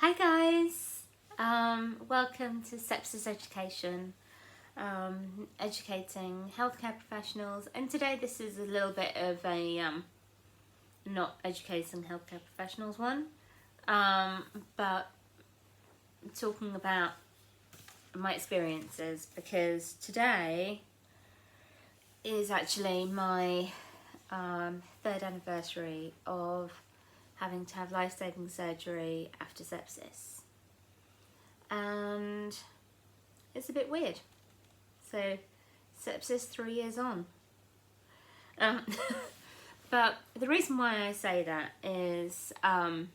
Hi guys, welcome to Sepsis Education, educating healthcare professionals, and today this is a little bit of a not educating healthcare professionals one, but talking about my experiences, because today is actually my third anniversary of having to have life-saving surgery after sepsis, and it's a bit weird. So sepsis 3 years on. But the reason why I say that is been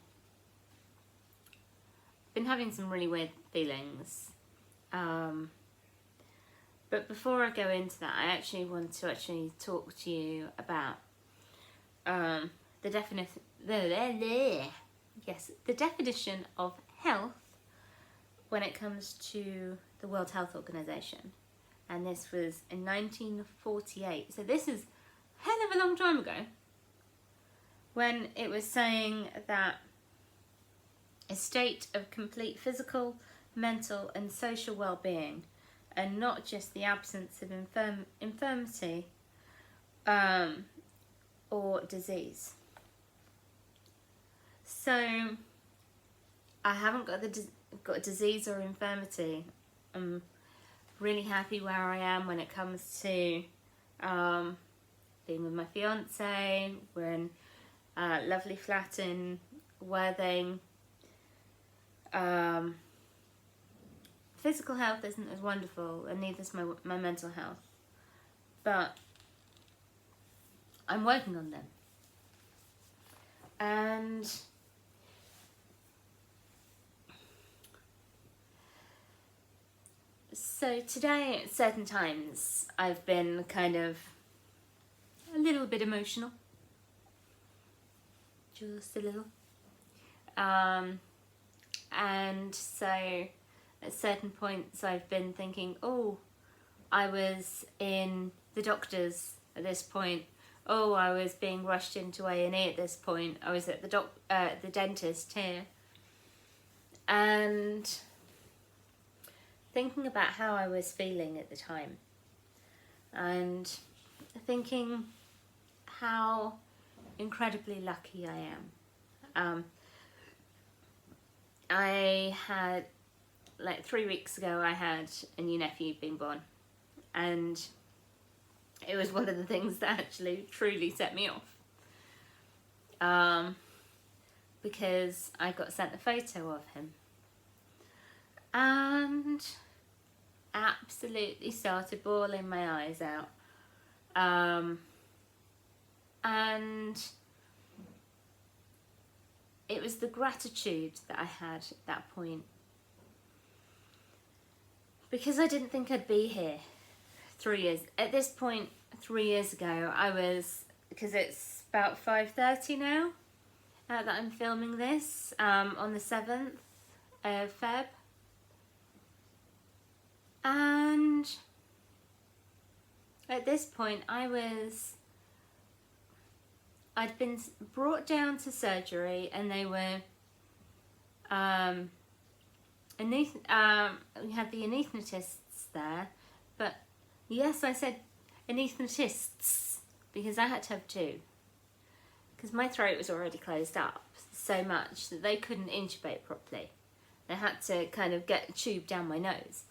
having some really weird feelings, but before I go into that, I actually want to talk to you about the definition of health when it comes to the World Health Organization. And this was in 1948, so this is a hell of a long time ago, when it was saying that a state of complete physical, mental and social well-being, and not just the absence of infirmity or disease. So I haven't got a disease or infirmity. I'm really happy where I am when it comes to being with my fiance. We're in a lovely flat in Worthing. Physical health isn't as wonderful, and neither is my mental health, but I'm working on them. And so today, at certain times, I've been kind of a little bit emotional. Just a little. And so at certain points I've been thinking, oh, I was in the doctors at this point. Oh, I was being rushed into A&E at this point. I was at the dentist here. And thinking about how I was feeling at the time, and thinking how incredibly lucky I am. I had, like 3 weeks ago, I had a new nephew being born, and it was one of the things that actually truly set me off, because I got sent a photo of him and absolutely started bawling my eyes out, and it was the gratitude that I had at that point, because I didn't think I'd be here 3 years. At this point, 3 years ago, I was, because it's about 5:30 now that I'm filming this, on the 7th of Feb. And at this point, I'd been brought down to surgery, and they were, we had the anaesthetists there, but yes, I said anaesthetists because I had to have two, because my throat was already closed up so much that they couldn't intubate properly. They had to kind of get a tube down my nose,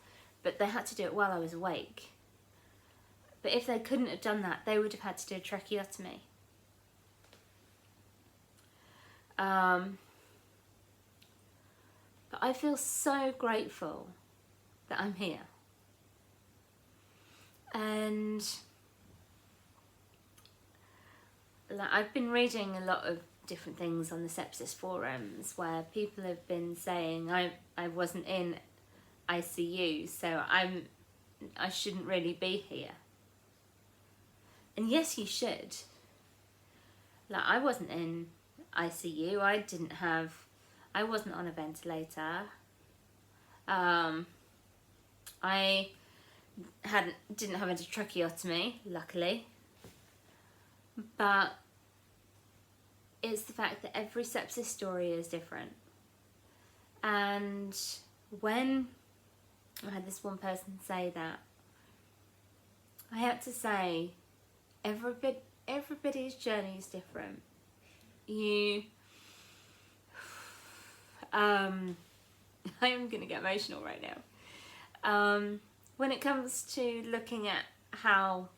but they had to do it while I was awake. But if they couldn't have done that, they would have had to do a tracheotomy. But I feel so grateful that I'm here. And I've been reading a lot of different things on the sepsis forums where people have been saying I wasn't in ICU, so I shouldn't really be here. And yes, you should. I wasn't in ICU. I wasn't on a ventilator. I didn't have a tracheotomy, luckily. But it's the fact that every sepsis story is different. And when I had this one person say that, I had to say, everybody's journey is different. I am going to get emotional right now. When it comes to looking at how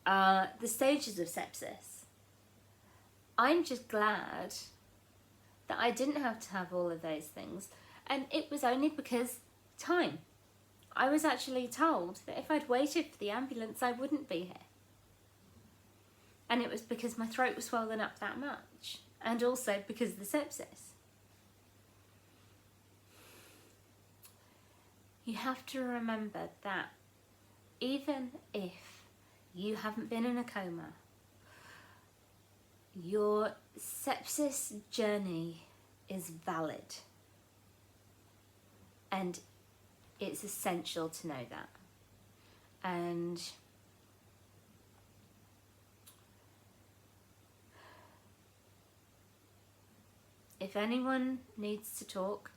the stages of sepsis, I'm just glad that I didn't have to have all of those things, and it was only because time. I was actually told that if I'd waited for the ambulance, I wouldn't be here. And it was because my throat was swollen up that much, and also because of the sepsis. You have to remember that even if you haven't been in a coma, your sepsis journey is valid. And it's essential to know that. And if anyone needs to talk,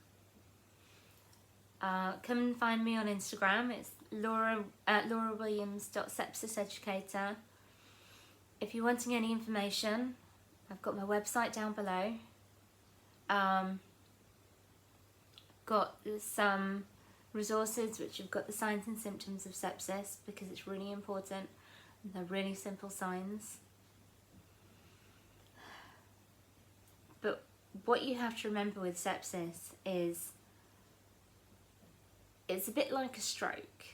come and find me on Instagram. It's lauraWilliams.sepsiseducator. If you're wanting any information, I've got my website down below. Got some resources which have got the signs and symptoms of sepsis, because it's really important. They're really simple signs. But what you have to remember with sepsis is it's a bit like a stroke.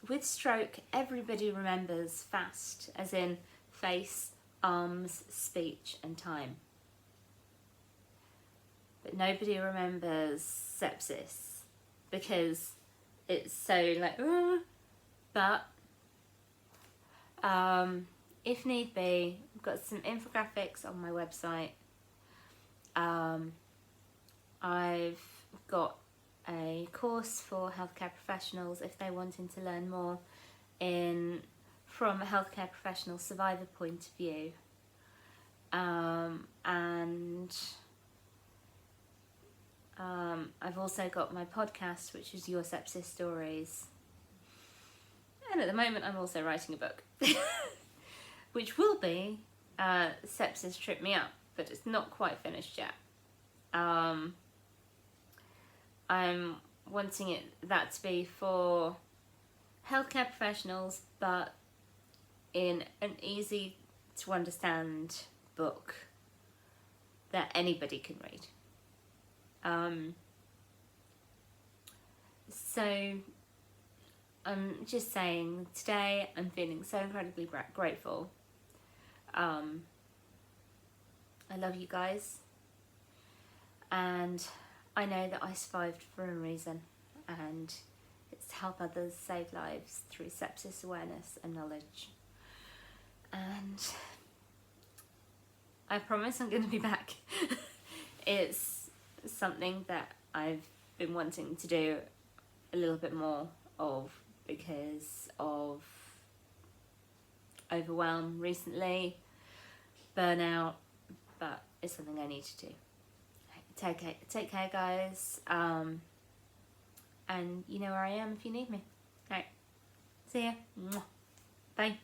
With stroke, everybody remembers fast, as in face, arms, speech and time. But nobody remembers sepsis because it's so like, but if need be, I've got some infographics on my website. I've got a course for healthcare professionals if they're wanting to learn more from a healthcare professional survivor point of view. I've also got my podcast, which is Your Sepsis Stories. And at the moment I'm also writing a book, which will be Sepsis Tripped Me Up, but it's not quite finished yet. I'm wanting that to be for healthcare professionals, but in an easy to understand book that anybody can read. So I'm just saying, today I'm feeling so incredibly grateful. I love you guys, and I know that I survived for a reason, and it's to help others save lives through sepsis awareness and knowledge. And I promise I'm going to be back. It's something that I've been wanting to do a little bit more of because of overwhelm recently, burnout, but it's something I need to do. Take care guys, and you know where I am if you need me. Alright, see ya. Bye.